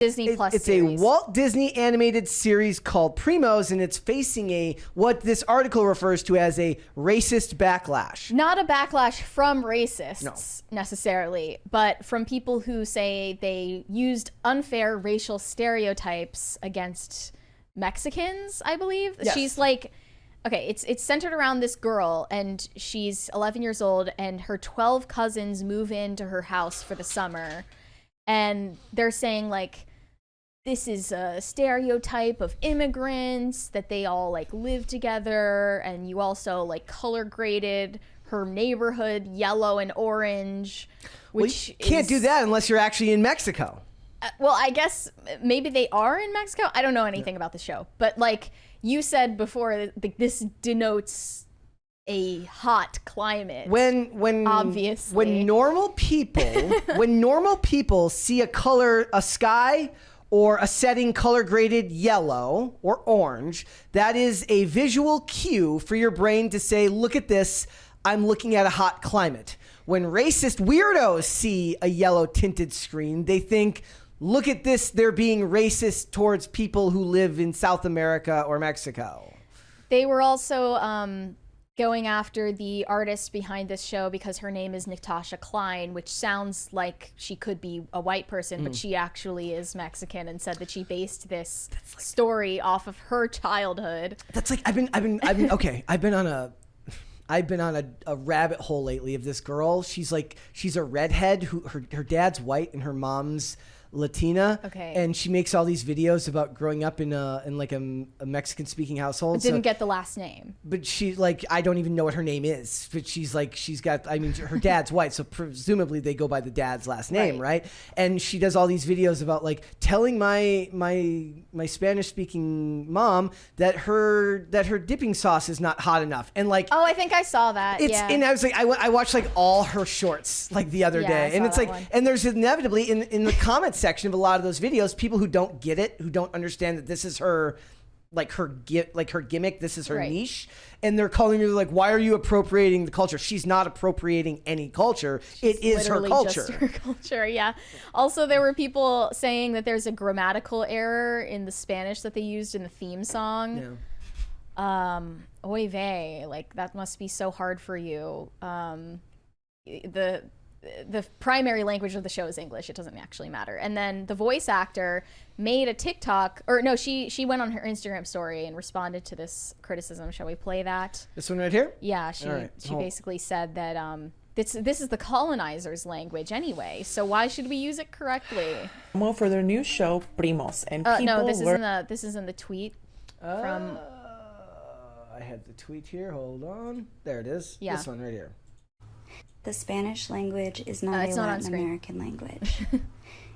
Disney Plus It's series. a Walt Disney animated series called Primos, and it's facing what this article refers to as a racist backlash. Not a backlash from racists necessarily, but from people who say they used unfair racial stereotypes against Mexicans, I believe. Yes. She's like, okay, it's centered around this girl, and she's 11 years old, and her 12 cousins move into her house for the summer, and they're saying like, this is a stereotype of immigrants, that they all like live together, and you also like color graded her neighborhood yellow and orange, which you can't do that unless you're actually in Mexico. Well, I guess maybe they are in Mexico. I don't know anything about the show, but like you said before, this denotes a hot climate. Obviously, when normal people see a sky or a setting color graded yellow or orange, that is a visual cue for your brain to say, look at this, I'm looking at a hot climate. When racist weirdos see a yellow tinted screen, they think, look at this, they're being racist towards people who live in South America or Mexico. They were also going after the artist behind this show because her name is Natasha Klein, which sounds like she could be a white person, but she actually is Mexican, and said that she based this story off of her childhood. That's like I've been on a rabbit hole lately of this girl. She's a redhead who her dad's white and her mom's Latina. Okay. And she makes all these videos about growing up in a Mexican speaking household. But didn't get the last name. But she's like, I don't even know what her name is. But she's got, I mean, her dad's white, so presumably they go by the dad's last name, right? And she does all these videos about like telling my Spanish speaking mom that her dipping sauce is not hot enough. And like, oh, I think I saw that. And I was like, I watched like all her shorts like the other day, and it's like, and there's inevitably in the comments section of a lot of those videos, people who don't get it, who don't understand that this is her gimmick, this is her niche, and they're calling her like, why are you appropriating the culture? She's not appropriating any culture. It is her culture. Just her culture, yeah. Also, there were people saying that there's a grammatical error in the Spanish that they used in the theme song. Oy vey, like that must be so hard for you. The primary language of the show is English. It doesn't actually matter. And then the voice actor made a TikTok, or no, she went on her Instagram story and responded to this criticism. Shall we play that? This one right here? Yeah, she basically said that this is the colonizers' language anyway, so why should we use it correctly? Well, for their new show, Primos, and people no, this is in the tweet from. I had the tweet here. Hold on. There it is. Yeah. This one right here. The Spanish language is not a Latin American language.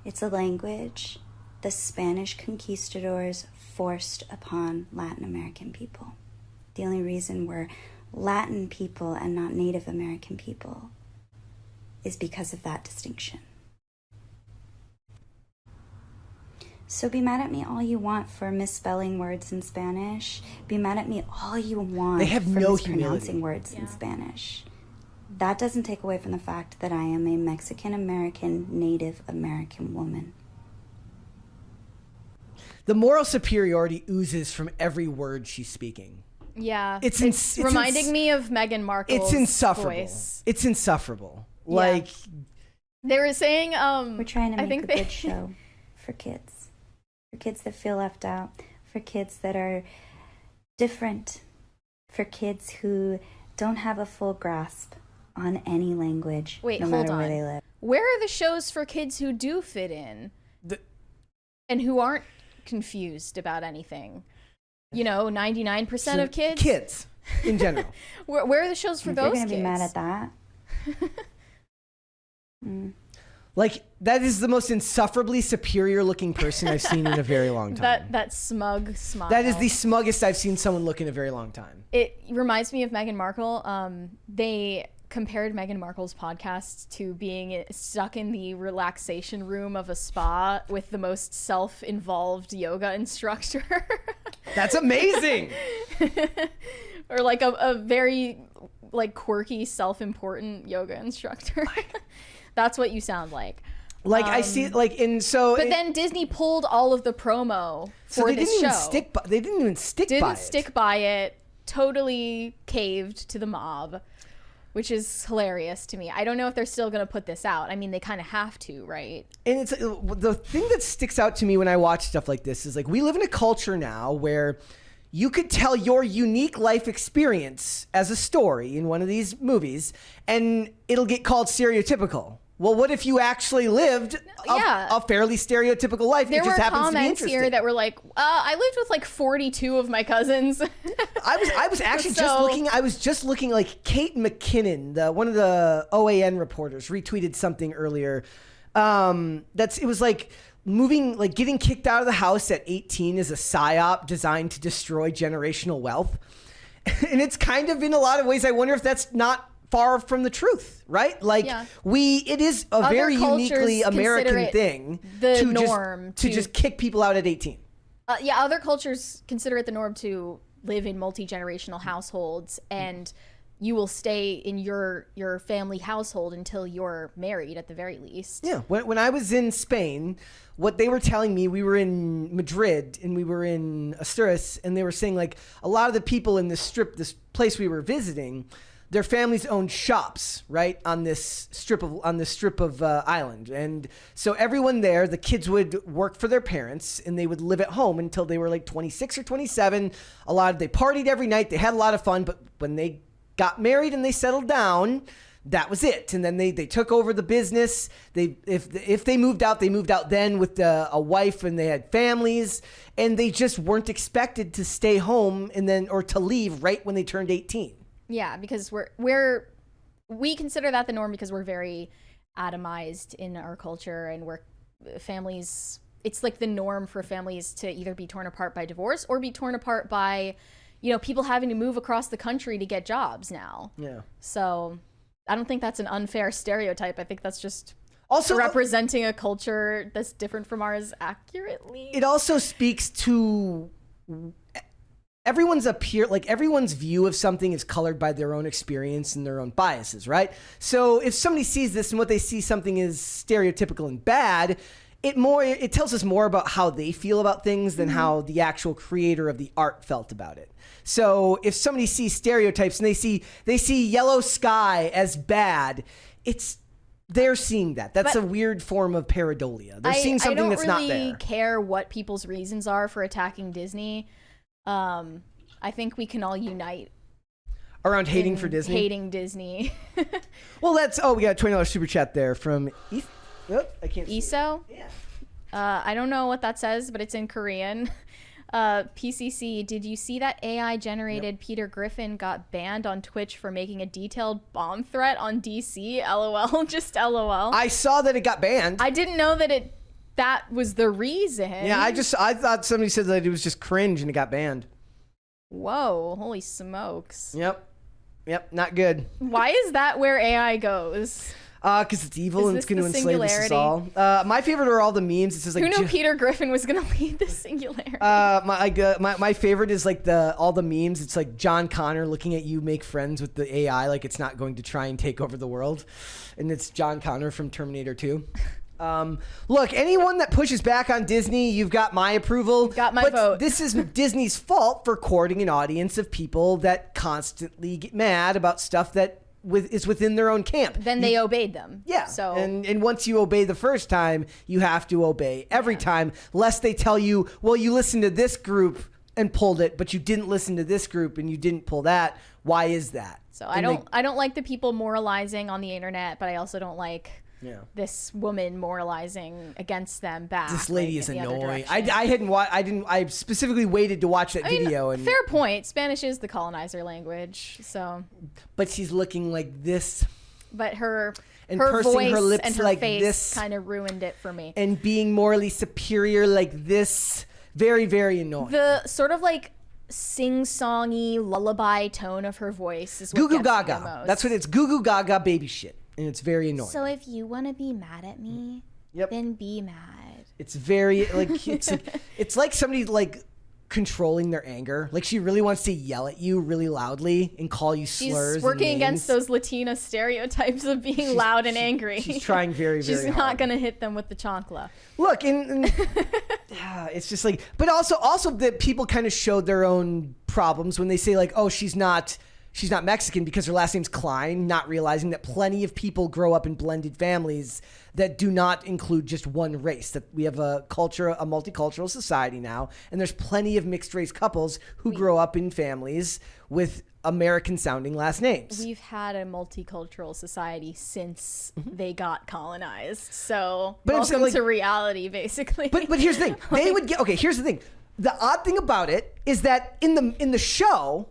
It's a language the Spanish conquistadors forced upon Latin American people. The only reason we're Latin people and not Native American people is because of that distinction. So be mad at me all you want for misspelling words in Spanish. Be mad at me all you want for mispronouncing words in Spanish. That doesn't take away from the fact that I am a Mexican-American, Native American woman. The moral superiority oozes from every word she's speaking. Yeah. It's reminding me of Meghan Markle's It's insufferable. voice. It's insufferable. Yeah. Like, they were saying, we're trying to make a good show for kids. For kids that feel left out. For kids that are different. For kids who don't have a full grasp on any language, no matter where they live. Where are the shows for kids who do fit in and who aren't confused about anything? 99% of kids? Kids, in general. Where are the shows for those kids? You're going to be mad at that. Like, that is the most insufferably superior looking person I've seen in a very long time. That smug smile. That is the smuggest I've seen someone look in a very long time. It reminds me of Meghan Markle. They compared Meghan Markle's podcast to being stuck in the relaxation room of a spa with the most self-involved yoga instructor. That's amazing. Or like a very like quirky, self-important yoga instructor. That's what you sound like. Like I see, like but then Disney pulled all of the promo for this show. They didn't even stick by it. Totally caved to the mob, which is hilarious to me. I don't know if they're still going to put this out. I mean, they kind of have to, right? And it's the thing that sticks out to me when I watch stuff like this is like we live in a culture now where you could tell your unique life experience as a story in one of these movies, and it'll get called stereotypical. Well, what if you actually lived a fairly stereotypical life? There were comments here that were like, I lived with like 42 of my cousins. I was actually just looking like Kate McKinnon, one of the OAN reporters, retweeted something earlier. It was like getting kicked out of the house at 18 is a psyop designed to destroy generational wealth. And it's kind of, in a lot of ways, I wonder if that's not far from the truth, right? Like it is a very uniquely American thing to just kick people out at 18. Other cultures consider it the norm to live in multi-generational households, and you will stay in your family household until you're married at the very least. Yeah. When I was in Spain, what they were telling me, we were in Madrid and we were in Asturias, and they were saying like a lot of the people in this place we were visiting, their families owned shops right on this strip of island, and so everyone there, the kids would work for their parents and they would live at home until they were like 26 or 27. They partied every night, they had a lot of fun, but when they got married and they settled down, that was it. And then they took over the business. If they moved out, they moved out then with a wife, and they had families, and they just weren't expected to stay home or to leave right when they turned 18. Yeah, because we consider that the norm because we're very atomized in our culture, and we're families. It's like the norm for families to either be torn apart by divorce or be torn apart by, people having to move across the country to get jobs now. Yeah. So I don't think that's an unfair stereotype. I think that's just also representing a culture that's different from ours accurately. It also speaks to everyone's view of something is colored by their own experience and their own biases, right? So if somebody sees this and what they see something is stereotypical and bad, it tells us more about how they feel about things than how the actual creator of the art felt about it. So if somebody sees stereotypes and they see yellow sky as bad, they're seeing that. That's a weird form of pareidolia. They're seeing something that's not there. I don't really care what people's reasons are for attacking Disney. I think we can all unite around hating Disney. Hating Disney. Well, we got a $20 super chat there from I can't see Iso? Yeah. I don't know what that says, but it's in Korean. PCC, did you see that AI generated Peter Griffin got banned on Twitch for making a detailed bomb threat on DC? LOL. Just LOL. I saw that it got banned. I didn't know that was the reason. Yeah, I thought somebody said that it was just cringe and it got banned. Whoa, holy smokes. Yep, not good. Why is that where AI goes? Because it's evil and it's going to enslave us all. My favorite are all the memes. It says like, who knew Peter Griffin was going to lead the singularity? My favorite is like all the memes. It's like John Connor looking at you make friends with the AI like it's not going to try and take over the world, and it's John Connor from Terminator 2. Look, anyone that pushes back on Disney, you've got my approval. Got my vote. This is Disney's fault for courting an audience of people that constantly get mad about stuff that is within their own camp. Then they obeyed them. Yeah. So and once you obey the first time, you have to obey every time, lest they tell you, well, you listened to this group and pulled it, but you didn't listen to this group and you didn't pull that. Why is that? So I don't like the people moralizing on the internet, but I also don't like this woman moralizing against them back. This lady is annoying. I specifically waited to watch that video. And fair point. Spanish is the colonizer language, so. But she's looking like this. But her pursing voice her lips and her like face this kind of ruined it for me. And being morally superior like this, very, very annoying. The sort of like sing-songy lullaby tone of her voice is what Goo Goo gets me the Gaga. most. That's what it's. Goo Goo Gaga baby shit. And it's very annoying. So if you want to be mad at me, then be mad. It's very like it's like somebody like controlling their anger. Like she really wants to yell at you really loudly and call you slurs. She's working and against those Latina stereotypes of being loud and angry. She's trying very, very hard. She's not going to hit them with the chancla. Look, and it's just like, but also that people kind of showed their own problems when they say like, oh, she's not Mexican because her last name's Klein, not realizing that plenty of people grow up in blended families that do not include just one race, that we have a multicultural society now, and there's plenty of mixed race couples who grow up in families with American sounding last names. We've had a multicultural society since they got colonized. So welcome to reality, basically. But here's the thing. Here's the thing. The odd thing about it is that in the show,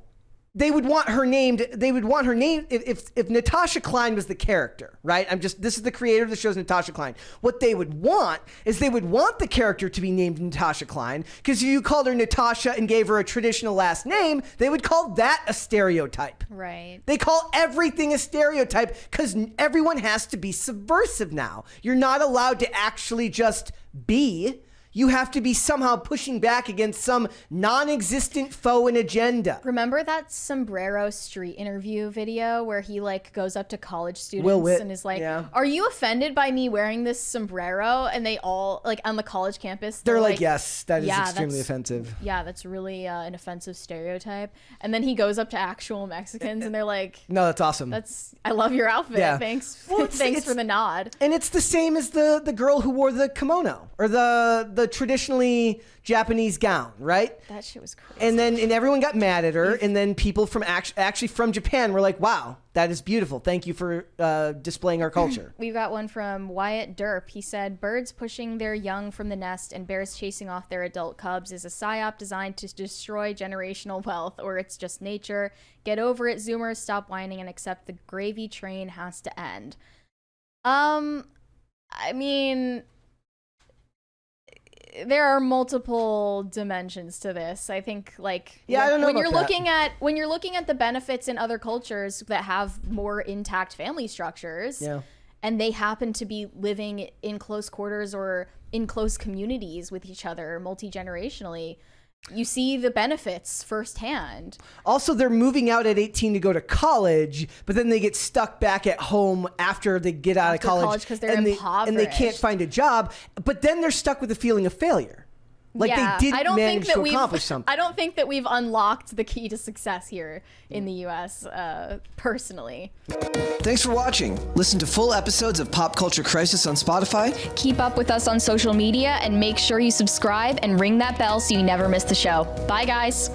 they would want her named if Natasha Klein was the character, right? This is the creator of the show's Natasha Klein. What they would want is they would want the character to be named Natasha Klein, because if you called her Natasha and gave her a traditional last name, they would call that a stereotype. Right. They call everything a stereotype because everyone has to be subversive now. You're not allowed to actually just be. You have to be somehow pushing back against some non-existent foe and agenda. Remember that Sombrero street interview video where he like goes up to college students and is like, are you offended by me wearing this sombrero? And they all, like on the college campus, they're like, yes, that is extremely offensive. Yeah, that's really an offensive stereotype. And then he goes up to actual Mexicans and they're like, no, that's awesome. I love your outfit. Yeah. Thanks. Thanks for the nod. And it's the same as the girl who wore the kimono or the traditionally Japanese gown, right? That shit was crazy. And everyone got mad at her, and then people from actually from Japan were like, "Wow, that is beautiful. Thank you for displaying our culture." We've got one from Wyatt Derp. He said, "Birds pushing their young from the nest and bears chasing off their adult cubs is a psyop designed to destroy generational wealth, or it's just nature. Get over it, Zoomers. Stop whining and accept the gravy train has to end." I mean, there are multiple dimensions to this. I think, like, I don't know when about you're that. looking at the benefits in other cultures that have more intact family structures, and they happen to be living in close quarters or in close communities with each other multi-generationally, you see the benefits firsthand. Also, they're moving out at 18 to go to college, but then they get stuck back at home after they get out of college because they're impoverished. and they can't find a job. But then they're stuck with a feeling of failure. Like they didn't manage to accomplish something. I don't think that we've unlocked the key to success here in the U.S., personally. Thanks for watching. Listen to full episodes of Pop Culture Crisis on Spotify. Keep up with us on social media and make sure you subscribe and ring that bell so you never miss the show. Bye, guys.